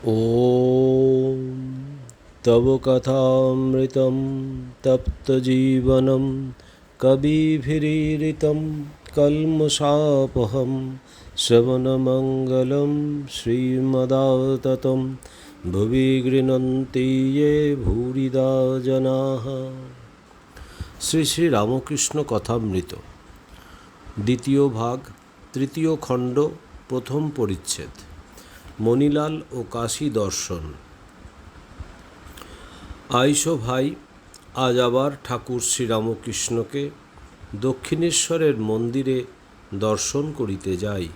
ॐ तव कथामृतं तप्तजीवनं कविभिरीडितं कल्मषापहं श्रवणमङ्गलं श्रीमदाततं भुवि गृह्णन्ति ये भूरिदा जनाः। শ্রী শ্রী রামকৃষ্ণ কথামৃত দ্বিতীয় ভাগ তৃতীয় খণ্ড প্রথম পরিচ্ছেদ মণিলাল ও কাশী দর্শন। আইসো ভাই, আজ আবার ঠাকুর শ্রীরামকৃষ্ণকে দক্ষিণেশ্বরের মন্দিরে দর্শন করিতে যাই।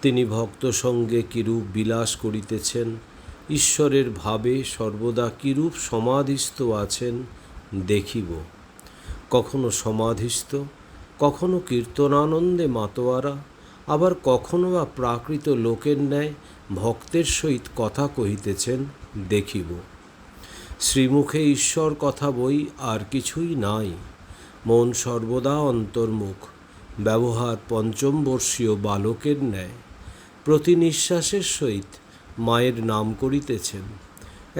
তিনি ভক্ত সঙ্গে কিরূপ বিলাস করিতেছেন, ঈশ্বরের ভাবে সর্বদা কিরূপ সমাধিস্থ আছেন দেখিব। কখনো সমাধিস্থ, কখনো কীর্তনানন্দে মাতোয়ারা, আবার কখনো বা প্রাকৃত লোকের ন্যায় ভক্তের সহিত কথা কহিতেছেন দেখিব। শ্রীমুখে ঈশ্বর কথা বই আর কিছুই নাই। মন সর্বদা অন্তর্মুখ, ব্যবহার পঞ্চম বর্ষীয় বালকের ন্যায়। প্রতি নিঃশ্বাসের সহিত মায়ের নাম করিতেছেন।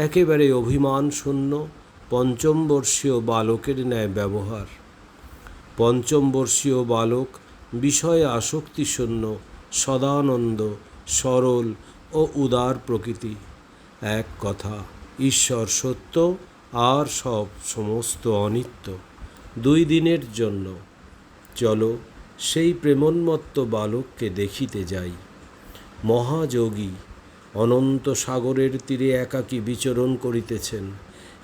একেবারে অভিমান শূন্য পঞ্চম বর্ষীয় বালকের ন্যায় ব্যবহার। পঞ্চম বর্ষীয় বালক বিষয়ে আসক্তিশূন্য, সদানন্দ, সরল ও উদার প্রকৃতি। এক কথা, ঈশ্বর সত্য আর সমস্ত অনিত্য। 2 দিনের জন্য চলো সেই প্রেমোন্মত্ত বালককে দেখিতে যাই। মহাযোগী অনন্ত সাগরের তীরে একাকী বিচরণ করিতেছেন।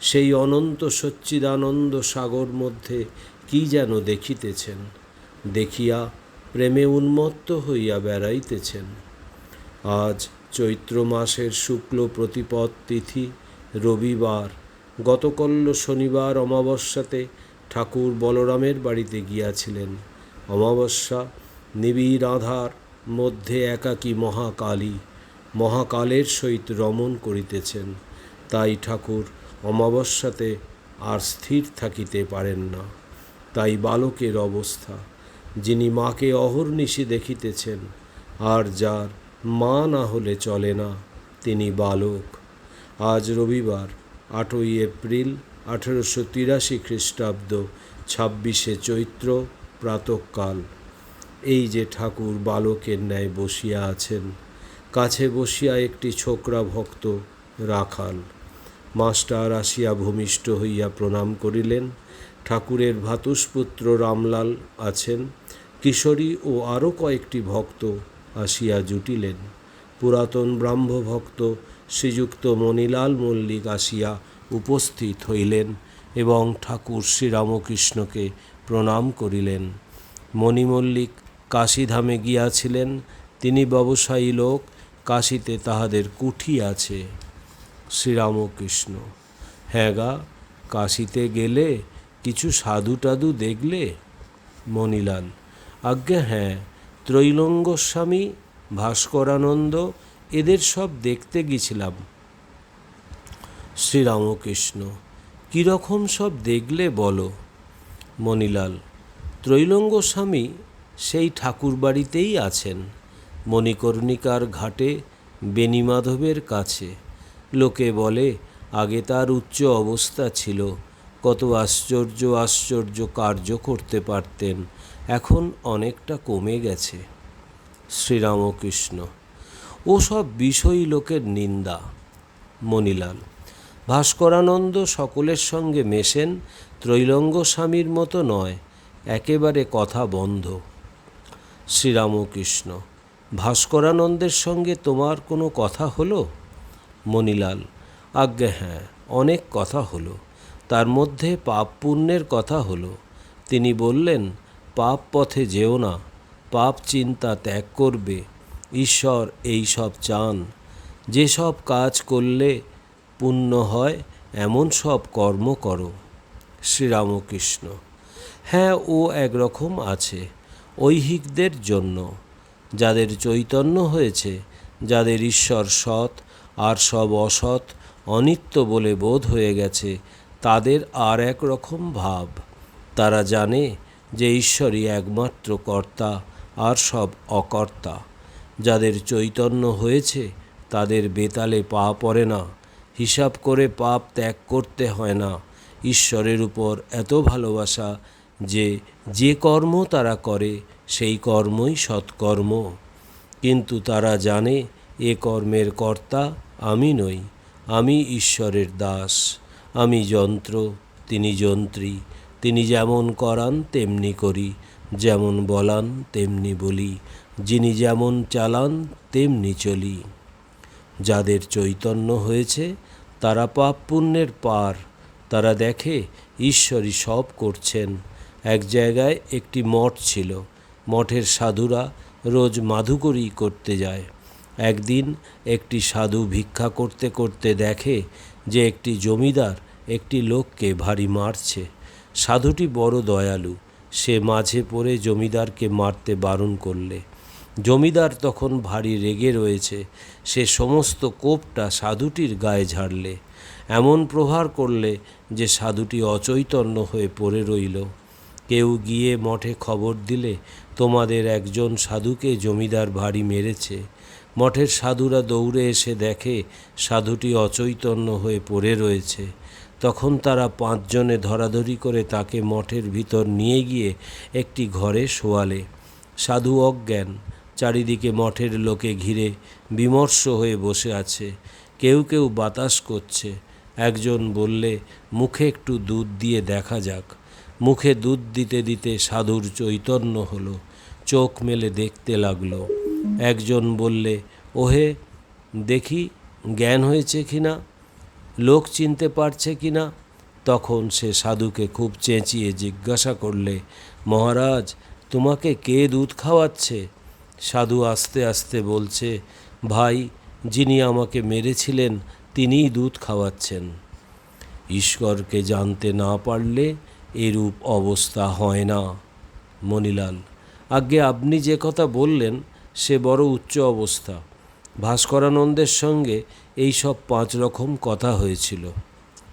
সেই অনন্ত সচ্চিদানন্দ সাগর মধ্যে কি যেন দেখিতেছেন, দেখিয়া প্রেমে উন্মত্ত হইয়া বেড়াইতেছেন। আজ চৈত্র মাসের শুক্ল প্রতিপদ তিথি, রবিবার। গতকল্য শনিবার অমাবস্যাতে ঠাকুর বলরামের বাড়িতে গিয়াছিলেন। অমাবস্যা, নিবিড় আধার মধ্যে একাকী মহাকালী মহাকালের সহিত রমণ করিতেছেন। তাই ঠাকুর অমাবস্যাতে আর স্থির থাকিতে পারেন না। তাই বালকের অবস্থা। যিনি মাকে অহর্নিশি দেখিতেছেন, আর যার মা না হলে চলে না, তিনি বালক। আজ রবিবার 8ই এপ্রিল 1883 খ্রিস্টাব্দ, 26শে চৈত্র, প্রাতঃকাল। এই যে ঠাকুর বালকের ন্যায় বসিয়া আছেন। কাছে বসিয়া একটি ছোকরা ভক্ত রাখাল। মাস্টার আসিয়া ভূমিষ্ঠ হইয়া প্রণাম করিলেন। ঠাকুরের ভ্রাতুষ্পুত্র রামলাল আছেন। কিশোরী ও আরও কয়েকটি ভক্ত আসিয়া জুটিলেন। পুরাতন ব্রাহ্ম ভক্ত শ্রীযুক্ত মণিলাল মল্লিক আসিয়া উপস্থিত হইলেন এবং ঠাকুর শ্রীরামকৃষ্ণকে প্রণাম করিলেন। মণি মল্লিক কাশীধামে গিয়াছিলেন। তিনি ব্যবসায়ী লোক। কাশীতে তাহাদের কুঠি আছে। শ্রীরামকৃষ্ণ: হ্যাঁ গা, কাশীতে গেলে কিছু সাধু টাধু দেখলে? মণিলাল: আজ্ঞে হ্যাঁ, ত্রৈলঙ্গস্বামী, ভাস্করানন্দ এদের সব দেখতে গেছিলাম। শ্রীরামকৃষ্ণ: কীরকম সব দেখলে বলো? মণিলাল: ত্রৈলঙ্গস্বামী সেই ঠাকুর বাড়িতেই আছেন, মণিকর্ণিকার ঘাটে বেণীমাধবের কাছে। লোকে বলে আগে তার উচ্চ অবস্থা ছিল, কত আশ্চর্য আশ্চর্য কার্য করতে পারতেন, এখন অনেকটা কমে গেছে। শ্রীরামকৃষ্ণ: ও সব বিষয়ী লোকের নিন্দা। মণিলাল: ভাস্করানন্দ সকলের সঙ্গে মেশেন, ত্রৈলঙ্গস্বামীর মতো নয়, একেবারে কথা বন্ধ। শ্রীরামকৃষ্ণ: ভাস্করানন্দের সঙ্গে তোমার কোনো কথা হলো? মণিলাল: আজ্ঞে হ্যাঁ, অনেক কথা হলো। তার মধ্যে পাপ পুণ্যের কথা হলো। তিনি বললেন, পাপ পথে যেও না, পাপ চিন্তা ত্যাগ করবে। ঈশ্বর এই সব চান। যেসব কাজ করলে পুণ্য হয় এমন সব কর্ম করো। শ্রীরামকৃষ্ণ: হ্যাঁ, ও একরকম আছে, ঐহিকদের জন্য। যাদের চৈতন্য হয়েছে, যাদের ঈশ্বর সৎ আর সব অসৎ অনিত্য বলে বোধ হয়ে গেছে, তাদের আর এক রকম ভাব। তারা জানে যে ঈশ্বরই একমাত্র কর্তা আর সব অকর্তা। যাদের চৈতন্য হয়েছে তাদের বেতালে পা পড়ে না। হিসাব করে পাপ ত্যাগ করতে হয় না। ঈশ্বরের উপর এত ভালোবাসা যে যে কর্ম তারা করে সেই কর্মই সৎকর্ম। কিন্তু তারা জানে এ কর্মের কর্তা আমি নই, আমি ঈশ্বরের দাস। আমি যন্ত্র, তিনি যন্ত্রী। তিনি যেমন করান তেমনি করি, যেমন বলান তেমনি বলি, যিনি যেমন চালান তেমনি চলি। যাদের চৈতন্য হয়েছে তারা পাপ পুণ্যের পার। তারা দেখে ঈশ্বরই সব করছেন। এক জায়গায় একটি মঠ ছিল। মঠের সাধুরা রোজ মাধুকরী করতে যায়। একদিন একটি সাধু ভিক্ষা করতে করতে দেখে যে একটি জমিদার একটি লোককে ভারী মারছে। সাধুটি বড় দয়ালু, সে মাঝে পড়ে জমিদারকে মারতে বারণ করলে। জমিদার তখন ভারী রেগে রয়েছে, সে সমস্ত কোপটা সাধুটির গায়ে ঝাড়লে, এমন প্রহার করলে যে সাধুটি অচৈতন্য হয়ে পড়ে রইল। কেউ গিয়ে মঠে খবর দিলে তোমাদের একজন সাধুকে জমিদার ভারী মেরেছে। মঠের সাধুরা দৌড়ে এসে দেখে সাধুটি অচৈতন্য হয়ে পড়ে রয়েছে। তখন তারা 5 জনে ধরাধরি করে তাকে মঠের ভিতর নিয়ে গিয়ে একটি ঘরে শোয়ালে। সাধু অজ্ঞান, চারিদিকে মঠের লোকে ঘিরে বিমর্ষ হয়ে বসে আছে। কেউ কেউ বাতাস করছে। একজন বললে, মুখে একটু দুধ দিয়ে দেখা যাক। মুখে দুধ দিতে দিতে সাধুর চৈতন্য হলো, চোখ মেলে দেখতে লাগলো। একজন বললে, ওহে দেখি জ্ঞান হয়েছে কিনা, লোক চিনতে পারছে কিনা। তখন সে সাধুকে খুব চেঁচিয়ে জিজ্ঞাসা করলে, মহারাজ তোমাকে কে দুধ খাওয়াচ্ছে? সাধু আস্তে আস্তে বলছে, ভাই যিনি আমাকে মেরেছিলেন তিনিই দুধ খাওয়াচ্ছেন। ঈশ্বরকে জানতে না পারলে এরূপ অবস্থা হয় না। মণিলাল, আজ্ঞে আপনি যে কথা বললেন সে বড় উচ্চ অবস্থা। ভাস্করানন্দের সঙ্গে এই সব 5 রকম কথা হয়েছিল।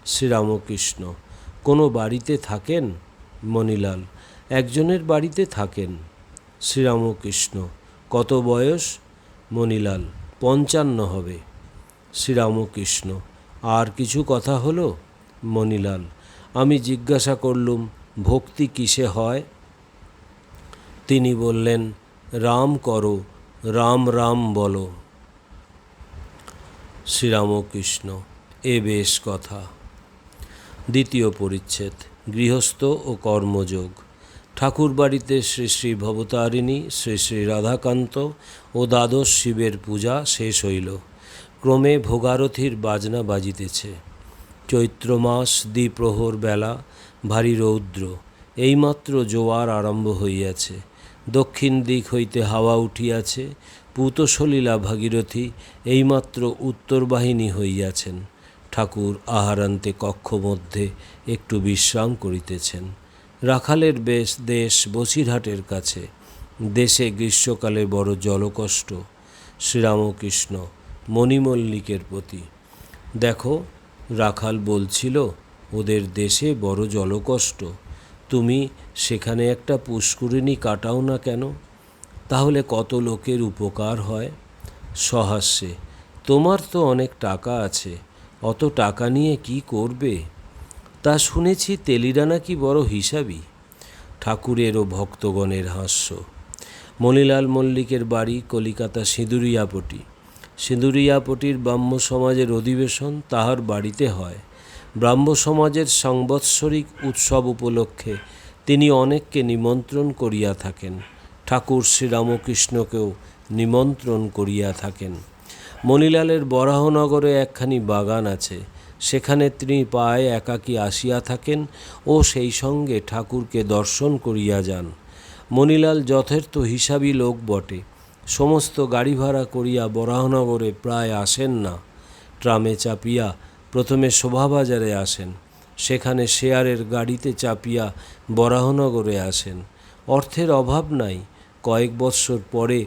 শ্রীরামকৃষ্ণ, কোনো বাড়িতে থাকেন? মণিলাল, একজনের বাড়িতে থাকেন। শ্রীরামকৃষ্ণ, কত বয়স? মণিলাল, 55 হবে। শ্রীরামকৃষ্ণ, আর কিছু কথা হলো? মণিলাল, আমি জিজ্ঞাসা করলুম ভক্তি কিসে হয়? তিনি বললেন, রাম করো, রাম রাম বলো। শ্রীরামকৃষ্ণ, এ বেশ কথা। দ্বিতীয় পরিচ্ছেদ, গৃহস্থ ও কর্মযোগ। ঠাকুরবাড়িতে শ্রী শ্রী ভবতারিণী, শ্রী শ্রী রাধাকান্ত ও দ্বাদশ শিবের পূজা শেষ হইল। ক্রমে ভোগারথীর বাজনা বাজিতেছে। চৈত্র মাস, দ্বিপ্রহর বেলা, ভারী রৌদ্র। এইমাত্র জোয়ার আরম্ভ হইয়াছে। দক্ষিণ দিক হইতে হাওয়া উঠিয়াছে। পূতসলীলা ভাগীরথী এইমাত্র উত্তর বাহিনী হইয়াছেন। ঠাকুর আহারান্তে কক্ষ মধ্যে একটু বিশ্রাম করিতেছেন। রাখালের দেশ বসিরহাটের কাছে। দেশে গ্রীষ্মকালে বড় জলকষ্ট। শ্রীরামকৃষ্ণ মণিমল্লিকের প্রতি, দেখো রাখাল বলছিল ওদের দেশে বড় জলকষ্ট, তুমি সেখানে একটা পুষ্করিণী কাটাও না কেন? তাহলে কত লোকের উপকার হয়। সহাস্যে, তোমার তো অনেক টাকা আছে, অত টাকা নিয়ে কি করবে? তা শুনেছি তেলিরা নাকি বড় হিসাবী। ঠাকুরের ও ভক্তগণের হাস্য। মণিলাল মল্লিকের বাড়ি কলিকাতা সিঁদুরিয়াপটি। সিঁদুরিয়াপটির ব্রাহ্ম সমাজের অধিবেশন তাহার বাড়িতে হয়। ব্রাহ্ম সমাজের সাংবৎসরিক উৎসব উপলক্ষে তিনি অনেককে নিমন্ত্রণ করিয়া থাকেন। ঠাকুর শ্রীরামকৃষ্ণকেও নিমন্ত্রণ করিয়া থাকেন। মণিলালের বরাহনগরে একখানি বাগান আছে, সেখানে তিনি প্রায় একাকী আসিয়া থাকেন ও সেই সঙ্গে ঠাকুরকে দর্শন করিয়া যান। মণিলাল যথার্থ হিসাবী লোক বটে। সমস্ত গাড়ি ভাড়া করিয়া বরাহনগরে প্রায় আসেন না। ট্রামে চাপিয়া প্রথমে শোভাবাজারে আসেন, সেখানে শেয়ারের গাড়িতে চাপিয়া বরাহনগরে আসেন। অর্থের অভাব নাই। কয়েক বৎসর পরে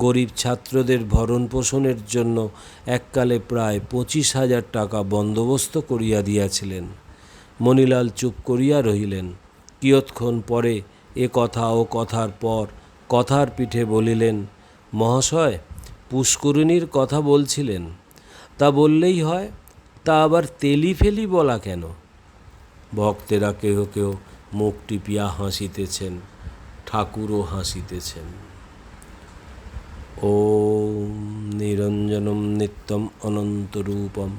গরিব ছাত্রদের ভরণ পোষণের জন্য এককালে প্রায় 25,000 টাকা বন্দোবস্ত করিয়া দিয়াছিলেন। মণিলাল চুপ করিয়া রহিলেন। কিয়ৎক্ষণ পরে এ কথা ও কথার পর কথার পিঠে বলিলেন, মহাশয়, পুষ্করিণীর কথা বলছিলেন, তা বললেই হয়। তা আবার তেলি ফেলি বলা কেন? ভক্তেরা কেহ কেউ মুখ টিপিয়া হাসিতেছেন, ঠাকুরও হাসিতেছেন। ওম নিরঞ্জনম নিত্যম অনন্তরূপম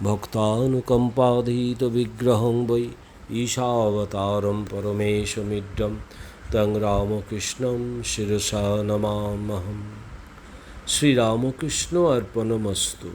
ভক্তানুকম্পাধীত বিগ্রহং বৈ ঈশাবতারম পরমেশমিড্ডম তং রামকৃষ্ণম শিরসা নমামহম। শ্রীরামকৃষ্ণ অর্পণমস্তু।